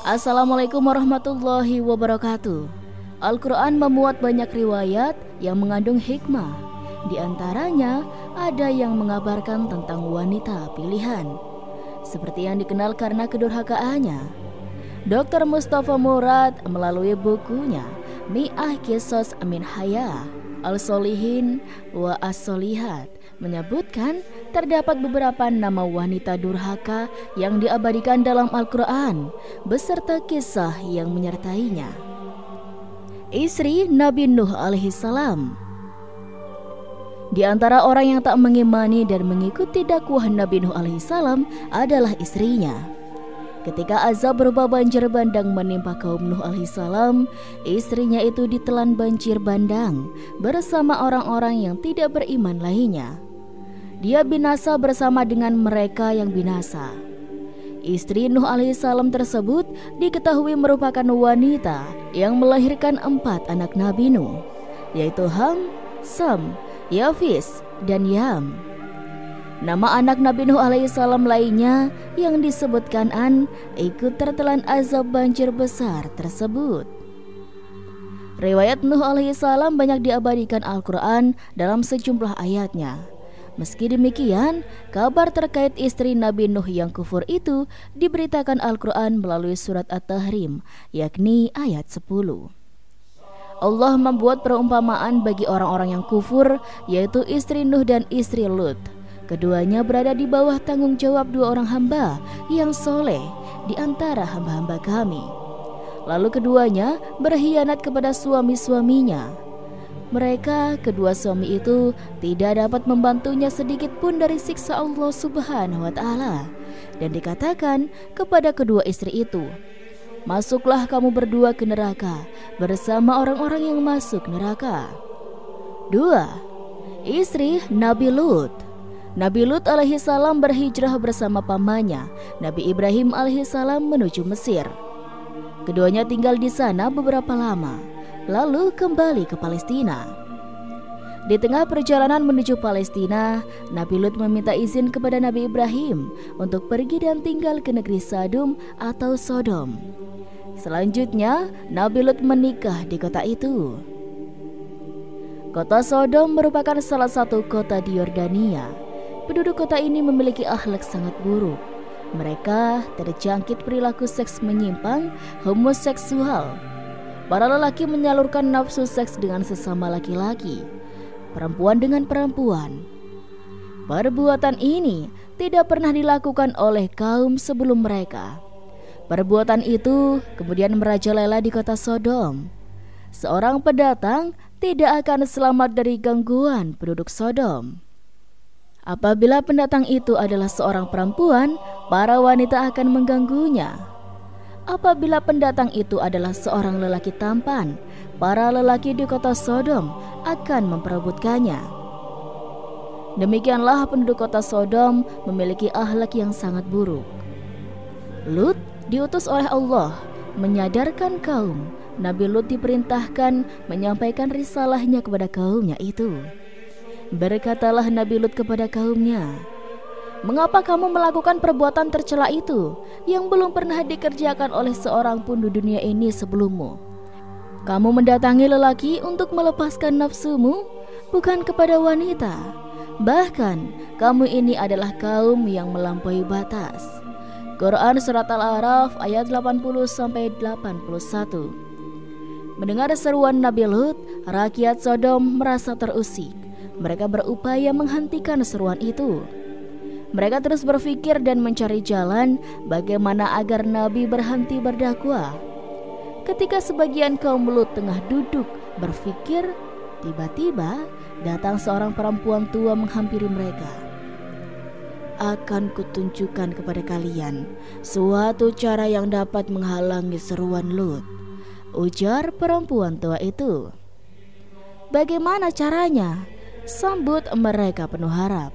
Assalamualaikum warahmatullahi wabarakatuh. Al-Quran memuat banyak riwayat yang mengandung hikmah. Di antaranya ada yang mengabarkan tentang wanita pilihan, seperti yang dikenal karena kedurhakaannya. Dr. Mustafa Murad melalui bukunya Mi'ah Qisas Min Hayah Al-Solihin wa As-Solihat menyebutkan terdapat beberapa nama wanita durhaka yang diabadikan dalam Al-Quran beserta kisah yang menyertainya. Istri Nabi Nuh alaihissalam. Di antara orang yang tak mengimani dan mengikuti dakwah Nabi Nuh alaihissalam adalah istrinya. Ketika azab berupa banjir bandang menimpa kaum Nuh alaihissalam, istrinya itu ditelan banjir bandang bersama orang-orang yang tidak beriman lainnya. Dia binasa bersama dengan mereka yang binasa. Istri Nuh alaihissalam tersebut diketahui merupakan wanita yang melahirkan 4 anak Nabi Nuh, yaitu Ham, Sam, Yafis, dan Yam. Nama anak Nabi Nuh alaihissalam lainnya yang disebutkan ikut tertelan azab banjir besar tersebut. Riwayat Nuh alaihissalam banyak diabadikan Al-Quran dalam sejumlah ayatnya. Meski demikian, kabar terkait istri Nabi Nuh yang kufur itu diberitakan Al-Quran melalui surat At-Tahrim, yakni ayat 10. Allah membuat perumpamaan bagi orang-orang yang kufur, yaitu istri Nuh dan istri Lut. Keduanya berada di bawah tanggung jawab 2 orang hamba yang soleh di antara hamba-hamba kami. Lalu keduanya berkhianat kepada suami-suaminya. Mereka, kedua suami itu, tidak dapat membantunya sedikit pun dari siksa Allah Subhanahu wa Ta'ala. Dan dikatakan kepada kedua istri itu, "Masuklah kamu berdua ke neraka bersama orang-orang yang masuk neraka." 2. Istri Nabi Lut. Nabi Lut alaihissalam berhijrah bersama pamannya Nabi Ibrahim alaihissalam menuju Mesir. Keduanya tinggal di sana beberapa lama, lalu kembali ke Palestina. Di tengah perjalanan menuju Palestina, Nabi Lut meminta izin kepada Nabi Ibrahim untuk pergi dan tinggal ke negeri Sadum atau Sodom. Selanjutnya, Nabi Lut menikah di kota itu. Kota Sodom merupakan salah satu kota di Yordania. Penduduk kota ini memiliki akhlak sangat buruk. Mereka terjangkit perilaku seks menyimpang, homoseksual. Para lelaki menyalurkan nafsu seks dengan sesama laki-laki, perempuan dengan perempuan. Perbuatan ini tidak pernah dilakukan oleh kaum sebelum mereka. Perbuatan itu kemudian merajalela di kota Sodom. Seorang pendatang tidak akan selamat dari gangguan penduduk Sodom. Apabila pendatang itu adalah seorang perempuan, para wanita akan mengganggunya. Apabila pendatang itu adalah seorang lelaki tampan, para lelaki di kota Sodom akan memperebutkannya. Demikianlah penduduk kota Sodom memiliki akhlak yang sangat buruk. Lut diutus oleh Allah menyadarkan kaum. Nabi Lut diperintahkan menyampaikan risalahnya kepada kaumnya itu. Berkatalah Nabi Lut kepada kaumnya, "Mengapa kamu melakukan perbuatan tercela itu yang belum pernah dikerjakan oleh seorang pun di dunia ini sebelummu? Kamu mendatangi lelaki untuk melepaskan nafsumu, bukan kepada wanita. Bahkan kamu ini adalah kaum yang melampaui batas." Quran Surat Al-A'raf ayat 80-81. Mendengar seruan Nabi Lut, rakyat Sodom merasa terusik. Mereka berupaya menghentikan seruan itu. Mereka terus berpikir dan mencari jalan bagaimana agar Nabi berhenti berdakwah. Ketika sebagian kaum Lut tengah duduk berpikir, tiba-tiba datang seorang perempuan tua menghampiri mereka. "Akan kutunjukkan kepada kalian suatu cara yang dapat menghalangi seruan Lut," ujar perempuan tua itu. "Bagaimana caranya?" sambut mereka penuh harap.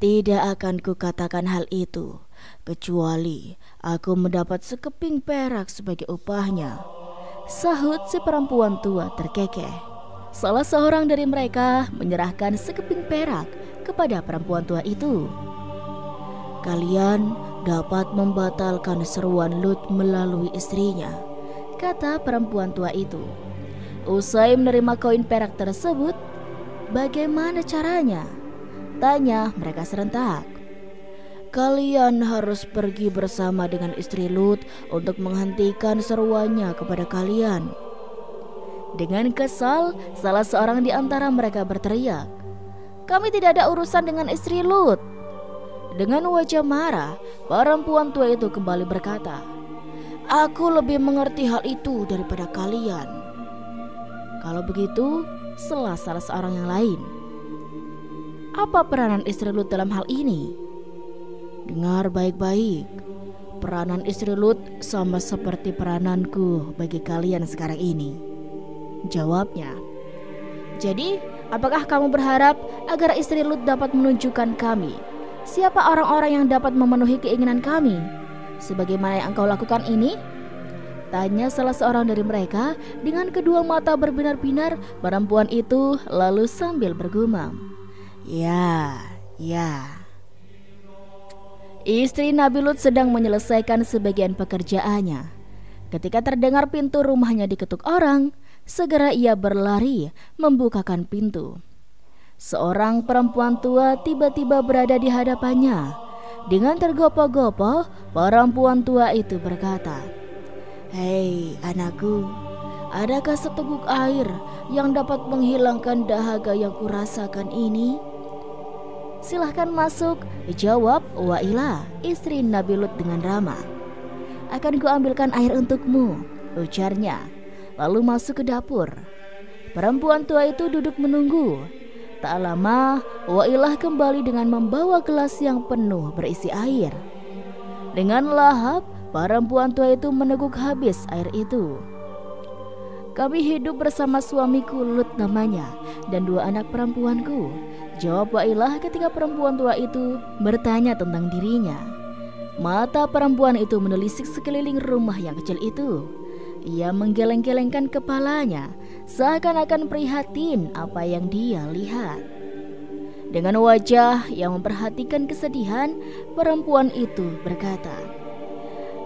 "Tidak akan kukatakan hal itu, kecuali aku mendapat sekeping perak sebagai upahnya," sahut si perempuan tua terkekeh. Salah seorang dari mereka menyerahkan sekeping perak kepada perempuan tua itu. "Kalian dapat membatalkan seruan Lut melalui istrinya, kata perempuan tua itu. Usai menerima koin perak tersebut, bagaimana caranya? Tanya mereka serentak. Kalian harus pergi bersama dengan istri Lut untuk menghentikan seruannya kepada kalian. Dengan kesal, salah seorang di antara mereka berteriak, kami tidak ada urusan dengan istri Lut. Dengan wajah marah, perempuan tua itu kembali berkata, aku lebih mengerti hal itu daripada kalian. Kalau begitu, salah seorang yang lain. Apa peranan istri Lut dalam hal ini? Dengar baik-baik. Peranan istri Lut sama seperti perananku bagi kalian sekarang ini, jawabnya. Jadi, apakah kamu berharap agar istri Lut dapat menunjukkan kami siapa orang-orang yang dapat memenuhi keinginan kami, sebagaimana yang engkau lakukan ini? Tanya salah seorang dari mereka dengan kedua mata berbinar-binar perempuan itu, lalu sambil bergumam, Ya. Istri Nabi Lut sedang menyelesaikan sebagian pekerjaannya. Ketika terdengar pintu rumahnya diketuk orang, segera ia berlari membukakan pintu. Seorang perempuan tua tiba-tiba berada di hadapannya. Dengan tergopoh-gopoh, perempuan tua itu berkata, Hei anakku, adakah seteguk air yang dapat menghilangkan dahaga yang kurasakan ini? Silahkan masuk, jawab Wailah, istri Nabi Lut dengan ramah. Akan kuambilkan air untukmu, ujarnya, lalu masuk ke dapur. Perempuan tua itu duduk menunggu. Tak lama, Wailah kembali dengan membawa gelas yang penuh berisi air. Dengan lahap, perempuan tua itu meneguk habis air itu. Kami hidup bersama suamiku Lut namanya, dan 2 anak perempuanku, jawab Wailah ketika perempuan tua itu bertanya tentang dirinya. Mata perempuan itu menelisik sekeliling rumah yang kecil itu. Ia menggeleng-gelengkan kepalanya, seakan-akan prihatin apa yang dia lihat. Dengan wajah yang memperhatikan kesedihan, perempuan itu berkata,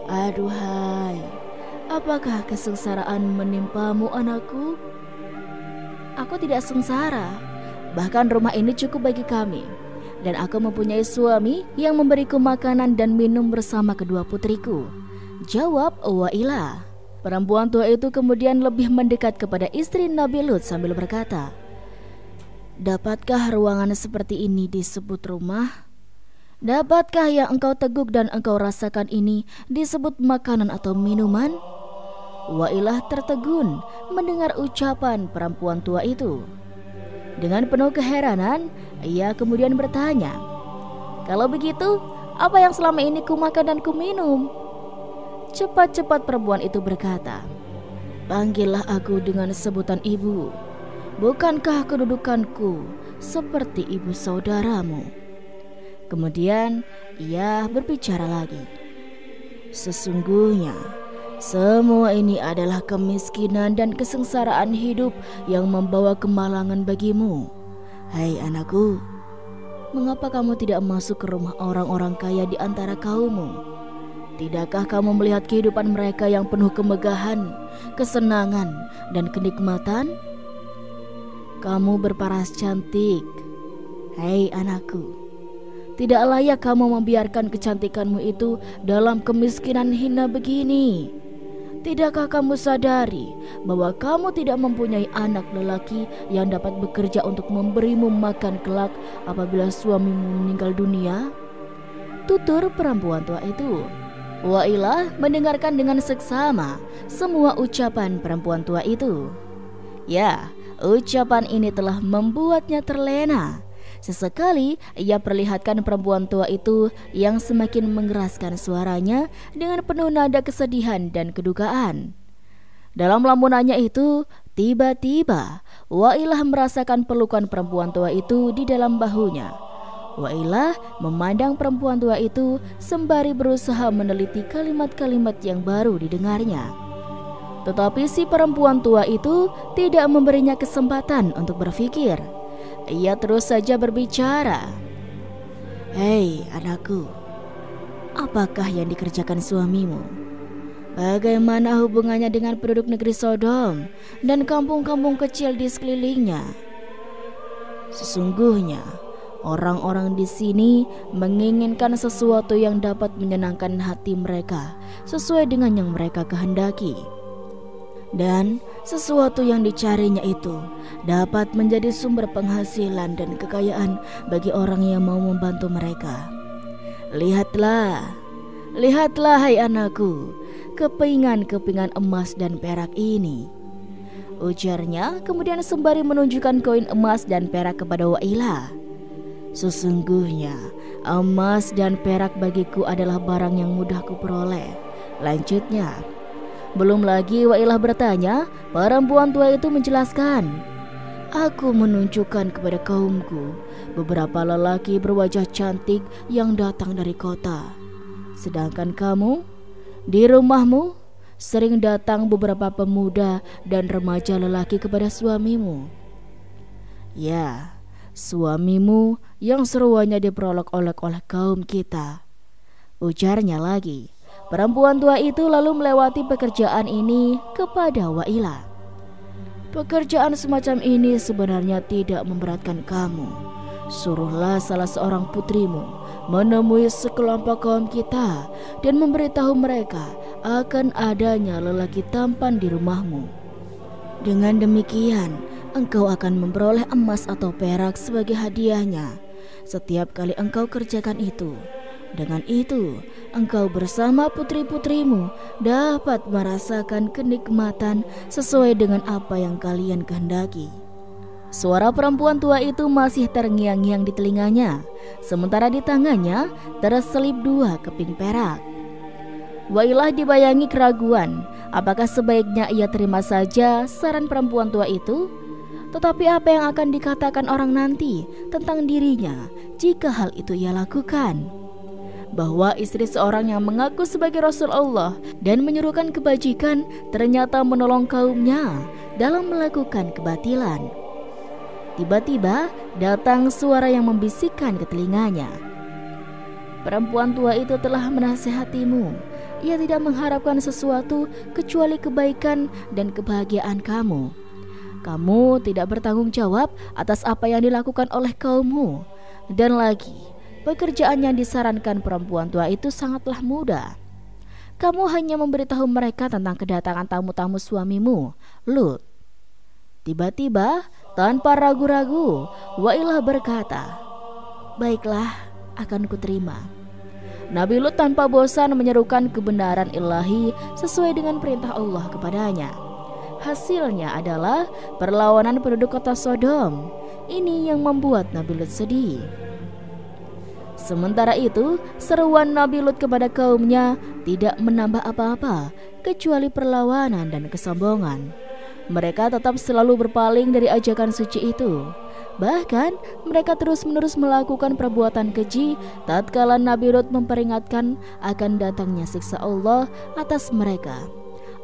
Aduhai, apakah kesengsaraan menimpamu anakku? Aku tidak sengsara, bahkan rumah ini cukup bagi kami, dan aku mempunyai suami yang memberiku makanan dan minum bersama kedua putriku, jawab Wailah. Perempuan tua itu kemudian lebih mendekat kepada istri Nabi Lut sambil berkata, Dapatkah ruangan seperti ini disebut rumah? Dapatkah yang engkau teguk dan engkau rasakan ini disebut makanan atau minuman? Wailah tertegun mendengar ucapan perempuan tua itu. Dengan penuh keheranan, ia kemudian bertanya, Kalau begitu, apa yang selama ini kumakan dan kuminum? Cepat-cepat perempuan itu berkata, Panggillah aku dengan sebutan ibu. Bukankah kedudukanku seperti ibu saudaramu? Kemudian ia berbicara lagi, Sesungguhnya semua ini adalah kemiskinan dan kesengsaraan hidup yang membawa kemalangan bagimu. Hai anakku, mengapa kamu tidak masuk ke rumah orang-orang kaya di antara kaummu? Tidakkah kamu melihat kehidupan mereka yang penuh kemegahan, kesenangan, dan kenikmatan? Kamu berparas cantik. Hei anakku, tidak layak kamu membiarkan kecantikanmu itu dalam kemiskinan hina begini. Tidakkah kamu sadari bahwa kamu tidak mempunyai anak lelaki yang dapat bekerja untuk memberimu makan kelak apabila suamimu meninggal dunia? Tutur perempuan tua itu. Wailah mendengarkan dengan seksama semua ucapan perempuan tua itu. Ya, ucapan ini telah membuatnya terlena. Sesekali ia perlihatkan perempuan tua itu yang semakin mengeraskan suaranya dengan penuh nada kesedihan dan kedukaan. Dalam lamunannya itu, tiba-tiba Wailah merasakan pelukan perempuan tua itu di dalam bahunya. Wailah memandang perempuan tua itu sembari berusaha meneliti kalimat-kalimat yang baru didengarnya. Tetapi si perempuan tua itu tidak memberinya kesempatan untuk berpikir. Ia terus saja berbicara. Hei anakku, apakah yang dikerjakan suamimu? Bagaimana hubungannya dengan penduduk negeri Sodom dan kampung-kampung kecil di sekelilingnya? Sesungguhnya orang-orang di sini menginginkan sesuatu yang dapat menyenangkan hati mereka sesuai dengan yang mereka kehendaki. Dan sesuatu yang dicarinya itu dapat menjadi sumber penghasilan dan kekayaan bagi orang yang mau membantu mereka. Lihatlah hai anakku, kepingan-kepingan emas dan perak ini, ujarnya kemudian sembari menunjukkan koin emas dan perak kepada Wailah. Sesungguhnya emas dan perak bagiku adalah barang yang mudah kuperoleh. Lanjutnya, belum lagi Wailah bertanya, perempuan tua itu menjelaskan, aku menunjukkan kepada kaumku beberapa lelaki berwajah cantik yang datang dari kota. Sedangkan kamu, di rumahmu sering datang beberapa pemuda dan remaja lelaki kepada suamimu. Ya, suamimu yang seruannya diperolok-olok oleh kaum kita, ujarnya lagi. Perempuan tua itu lalu melewati pekerjaan ini kepada Wailah. Pekerjaan semacam ini sebenarnya tidak memberatkan kamu. Suruhlah salah seorang putrimu menemui sekelompok kaum kita dan memberitahu mereka akan adanya lelaki tampan di rumahmu. Dengan demikian, engkau akan memperoleh emas atau perak sebagai hadiahnya setiap kali engkau kerjakan itu. Dengan itu, engkau bersama putri-putrimu dapat merasakan kenikmatan sesuai dengan apa yang kalian kehendaki. Suara perempuan tua itu masih terngiang-ngiang di telinganya, sementara di tangannya terselip 2 keping perak. Wailah dibayangi keraguan, apakah sebaiknya ia terima saja saran perempuan tua itu? Tetapi apa yang akan dikatakan orang nanti tentang dirinya jika hal itu ia lakukan? Bahwa istri seorang yang mengaku sebagai Rasul Allah dan menyuruhkan kebajikan ternyata menolong kaumnya dalam melakukan kebatilan. Tiba-tiba datang suara yang membisikkan ke telinganya, perempuan tua itu telah menasihatimu. Ia tidak mengharapkan sesuatu kecuali kebaikan dan kebahagiaan kamu. Kamu tidak bertanggung jawab atas apa yang dilakukan oleh kaummu. Dan lagi, pekerjaan yang disarankan perempuan tua itu sangatlah mudah. Kamu hanya memberitahu mereka tentang kedatangan tamu-tamu suamimu, Lut. Tiba-tiba, tanpa ragu-ragu, Wailah berkata, baiklah, akan kuterima. Nabi Lut tanpa bosan menyerukan kebenaran ilahi sesuai dengan perintah Allah kepadanya. Hasilnya adalah perlawanan penduduk kota Sodom. Ini yang membuat Nabi Lut sedih. Sementara itu, seruan Nabi Lut kepada kaumnya tidak menambah apa-apa kecuali perlawanan dan kesombongan. Mereka tetap selalu berpaling dari ajakan suci itu. Bahkan mereka terus-menerus melakukan perbuatan keji tatkala Nabi Lut memperingatkan akan datangnya siksa Allah atas mereka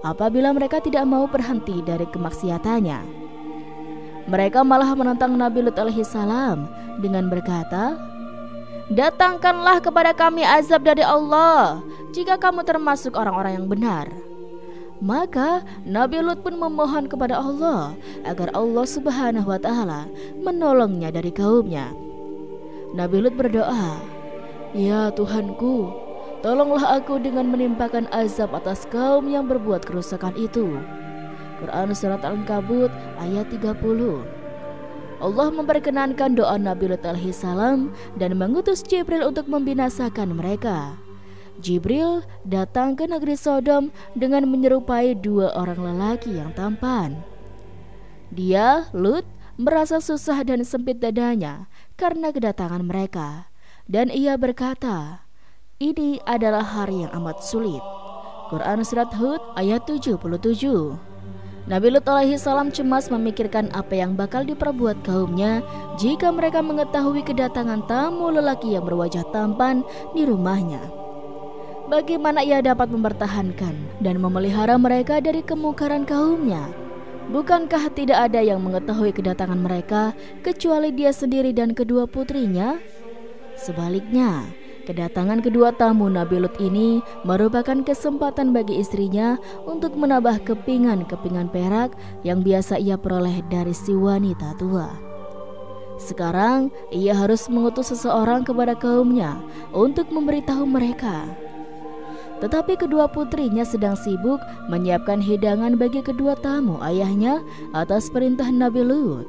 apabila mereka tidak mau berhenti dari kemaksiatannya. Mereka malah menentang Nabi Lut alaihissalam dengan berkata, datangkanlah kepada kami azab dari Allah jika kamu termasuk orang-orang yang benar. Maka Nabi Lut pun memohon kepada Allah agar Allah Subhanahu wa ta'ala menolongnya dari kaumnya. Nabi Lut berdoa, ya Tuhanku, tolonglah aku dengan menimpakan azab atas kaum yang berbuat kerusakan itu. Quran Surat Al-Ankabut ayat 30. Allah memperkenankan doa Nabi Lut alaihissalam dan mengutus Jibril untuk membinasakan mereka. Jibril datang ke negeri Sodom dengan menyerupai 2 orang lelaki yang tampan. Dia, Lut, merasa susah dan sempit dadanya karena kedatangan mereka. Dan ia berkata, ini adalah hari yang amat sulit. Quran Surat Hud ayat 77. Nabi Lut alaihissalam cemas memikirkan apa yang bakal diperbuat kaumnya jika mereka mengetahui kedatangan tamu lelaki yang berwajah tampan di rumahnya. Bagaimana ia dapat mempertahankan dan memelihara mereka dari kemungkaran kaumnya? Bukankah tidak ada yang mengetahui kedatangan mereka kecuali dia sendiri dan kedua putrinya? Sebaliknya, Kedatangan kedua tamu Nabi Lut ini merupakan kesempatan bagi istrinya untuk menambah kepingan-kepingan perak yang biasa ia peroleh dari si wanita tua. Sekarang ia harus mengutus seseorang kepada kaumnya untuk memberitahu mereka. Tetapi kedua putrinya sedang sibuk menyiapkan hidangan bagi kedua tamu ayahnya atas perintah Nabi Lut.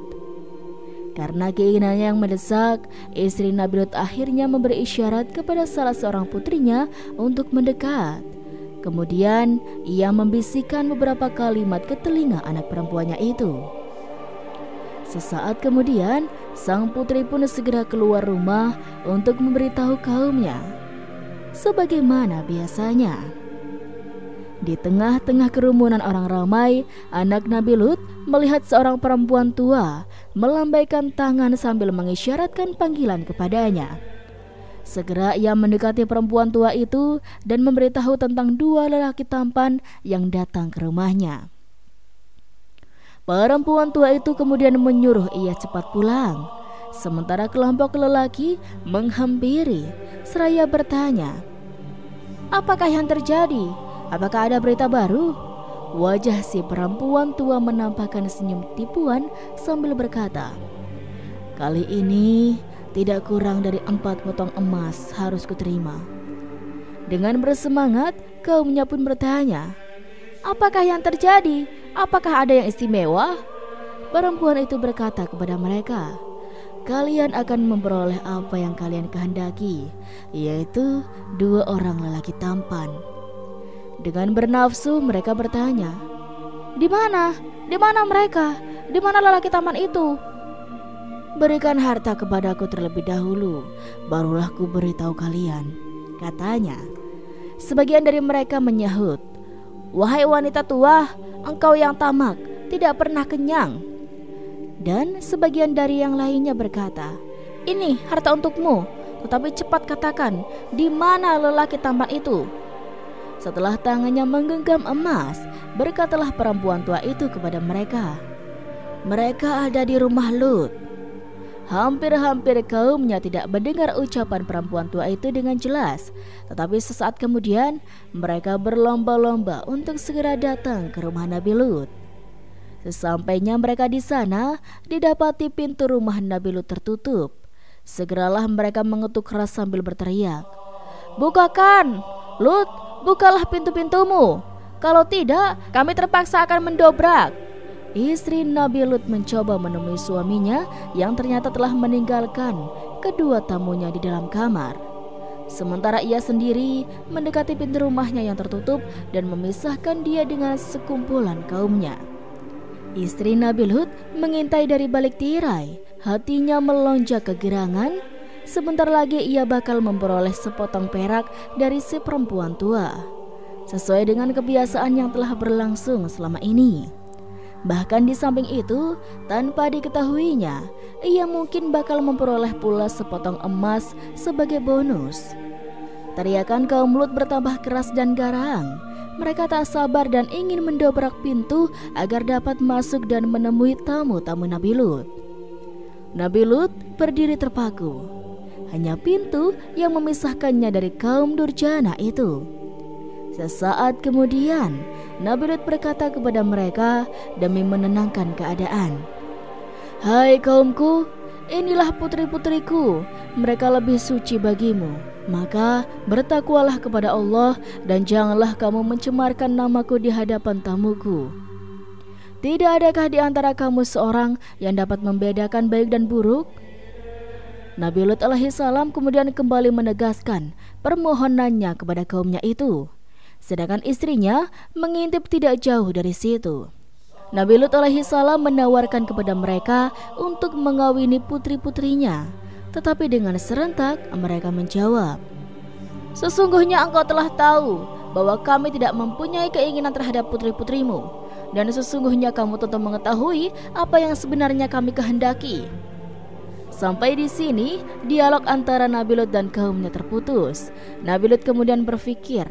Karena keinginannya yang mendesak, istri Nabi Lut akhirnya memberi isyarat kepada salah seorang putrinya untuk mendekat. Kemudian ia membisikkan beberapa kalimat ke telinga anak perempuannya itu. Sesaat kemudian, sang putri pun segera keluar rumah untuk memberitahu kaumnya. Sebagaimana biasanya, di tengah-tengah kerumunan orang ramai, anak Nabi Lut melihat seorang perempuan tua melambaikan tangan sambil mengisyaratkan panggilan kepadanya. Segera ia mendekati perempuan tua itu dan memberitahu tentang dua lelaki tampan yang datang ke rumahnya. Perempuan tua itu kemudian menyuruh ia cepat pulang, sementara kelompok lelaki menghampiri seraya bertanya, "Apakah yang terjadi? Apakah ada berita baru?" Wajah si perempuan tua menampakkan senyum tipuan sambil berkata, "Kali ini tidak kurang dari 4 potong emas harus kuterima." Dengan bersemangat, kaumnya pun bertanya, "Apakah yang terjadi? Apakah ada yang istimewa?" Perempuan itu berkata kepada mereka, "Kalian akan memperoleh apa yang kalian kehendaki, yaitu 2 orang lelaki tampan." Dengan bernafsu mereka bertanya, "Di mana? Di mana mereka? Di mana lelaki tampan itu?" "Berikan harta kepadaku terlebih dahulu, barulah ku beritahu kalian," katanya. Sebagian dari mereka menyahut, "Wahai wanita tua, engkau yang tamak, tidak pernah kenyang." Dan sebagian dari yang lainnya berkata, "Ini harta untukmu, tetapi cepat katakan, di mana lelaki tampan itu?" Setelah tangannya menggenggam emas, berkatalah perempuan tua itu kepada mereka, "Mereka ada di rumah Lut." Hampir-hampir kaumnya tidak mendengar ucapan perempuan tua itu dengan jelas, tetapi sesaat kemudian mereka berlomba-lomba untuk segera datang ke rumah Nabi Lut. Sesampainya mereka di sana, didapati pintu rumah Nabi Lut tertutup. Segeralah mereka mengetuk keras sambil berteriak, "Bukakan, Lut! Bukalah pintu-pintumu. Kalau tidak, kami terpaksa akan mendobrak." Istri Nabi Lut mencoba menemui suaminya yang ternyata telah meninggalkan kedua tamunya di dalam kamar. Sementara ia sendiri mendekati pintu rumahnya yang tertutup dan memisahkan dia dengan sekumpulan kaumnya. Istri Nabi Lut mengintai dari balik tirai, hatinya melonjak kegirangan. Sebentar lagi ia bakal memperoleh sepotong perak dari si perempuan tua, sesuai dengan kebiasaan yang telah berlangsung selama ini. Bahkan di samping itu, tanpa diketahuinya, ia mungkin bakal memperoleh pula sepotong emas sebagai bonus. Teriakan kaum Lut bertambah keras dan garang. Mereka tak sabar dan ingin mendobrak pintu agar dapat masuk dan menemui tamu-tamu Nabi Lut. Nabi Lut berdiri terpaku. Hanya pintu yang memisahkannya dari kaum durjana itu. Sesaat kemudian, Nabi Lut berkata kepada mereka demi menenangkan keadaan, "Hai kaumku, inilah putri-putriku, mereka lebih suci bagimu. Maka bertakwalah kepada Allah dan janganlah kamu mencemarkan namaku di hadapan tamuku. Tidak adakah di antara kamu seorang yang dapat membedakan baik dan buruk?" Nabi Lut alaihissalam kemudian kembali menegaskan permohonannya kepada kaumnya itu, sedangkan istrinya mengintip tidak jauh dari situ. Nabi Lut alaihissalam menawarkan kepada mereka untuk mengawini putri-putrinya, tetapi dengan serentak mereka menjawab, "Sesungguhnya engkau telah tahu bahwa kami tidak mempunyai keinginan terhadap putri-putrimu, dan sesungguhnya kamu tentu mengetahui apa yang sebenarnya kami kehendaki." Sampai di sini, dialog antara Nabi Lut dan kaumnya terputus. Nabi Lut kemudian berpikir,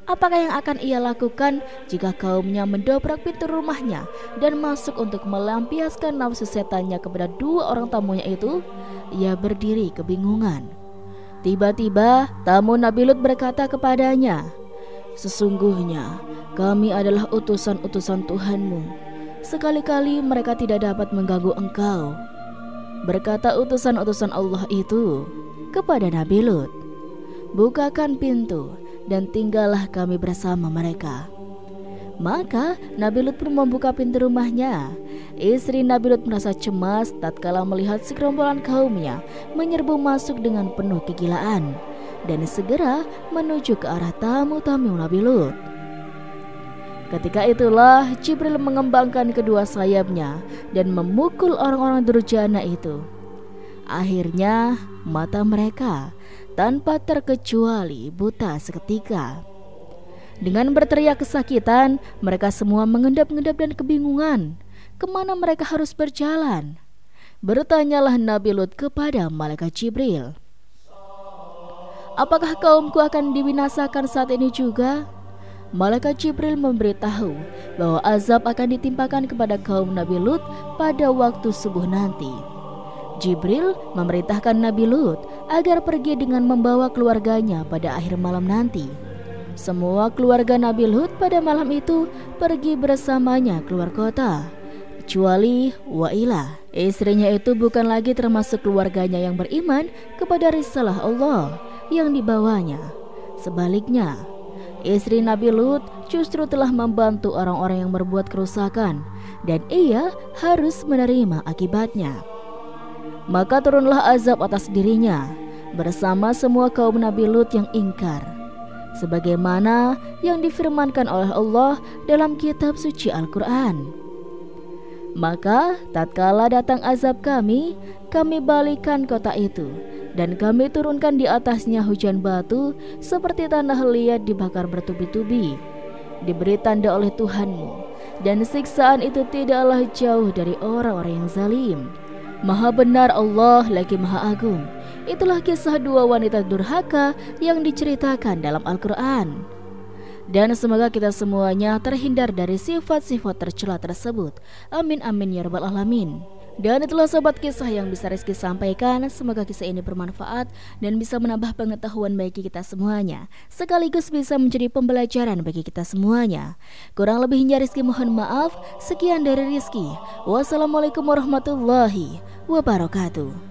apakah yang akan ia lakukan jika kaumnya mendobrak pintu rumahnya dan masuk untuk melampiaskan nafsu setannya kepada 2 orang tamunya itu? Ia berdiri kebingungan. Tiba-tiba tamu Nabi Lut berkata kepadanya, "Sesungguhnya kami adalah utusan-utusan Tuhanmu. Sekali-kali mereka tidak dapat mengganggu engkau." Berkata utusan-utusan Allah itu kepada Nabi Lut, "Bukakan pintu dan tinggallah kami bersama mereka." Maka Nabi Lut pun membuka pintu rumahnya. Istri Nabi Lut merasa cemas tatkala melihat segerombolan kaumnya menyerbu masuk dengan penuh kegilaan dan segera menuju ke arah tamu-tamu Nabi Lut. Ketika itulah Jibril mengembangkan kedua sayapnya dan memukul orang-orang durjana itu. Akhirnya mata mereka tanpa terkecuali buta seketika. Dengan berteriak kesakitan, mereka semua mengendap-endap dan kebingungan kemana mereka harus berjalan. Bertanyalah Nabi Lut kepada malaikat Jibril, "Apakah kaumku akan dibinasakan saat ini juga?" Malaikat Jibril memberitahu bahwa azab akan ditimpakan kepada kaum Nabi Lut pada waktu subuh nanti. Jibril memerintahkan Nabi Lut agar pergi dengan membawa keluarganya pada akhir malam nanti. Semua keluarga Nabi Lut pada malam itu pergi bersamanya keluar kota, kecuali Wailah. Istrinya itu bukan lagi termasuk keluarganya yang beriman kepada risalah Allah yang dibawanya. Sebaliknya, istri Nabi Lut justru telah membantu orang-orang yang berbuat kerusakan, dan ia harus menerima akibatnya. Maka turunlah azab atas dirinya bersama semua kaum Nabi Lut yang ingkar, sebagaimana yang difirmankan oleh Allah dalam kitab suci Al-Quran. Maka tatkala datang azab kami balikan kota itu, dan kami turunkan di atasnya hujan batu seperti tanah liat dibakar bertubi-tubi, diberi tanda oleh Tuhanmu, dan siksaan itu tidaklah jauh dari orang-orang yang zalim. Maha benar Allah lagi Maha Agung. Itulah kisah dua wanita durhaka yang diceritakan dalam Al-Quran. Dan semoga kita semuanya terhindar dari sifat-sifat tercela tersebut. Amin amin ya rabbal alamin. Dan itulah sobat kisah yang bisa Rizky sampaikan. Semoga kisah ini bermanfaat dan bisa menambah pengetahuan bagi kita semuanya, sekaligus bisa menjadi pembelajaran bagi kita semuanya. Kurang lebihnya Rizky mohon maaf. Sekian dari Rizky. Wassalamualaikum warahmatullahi wabarakatuh.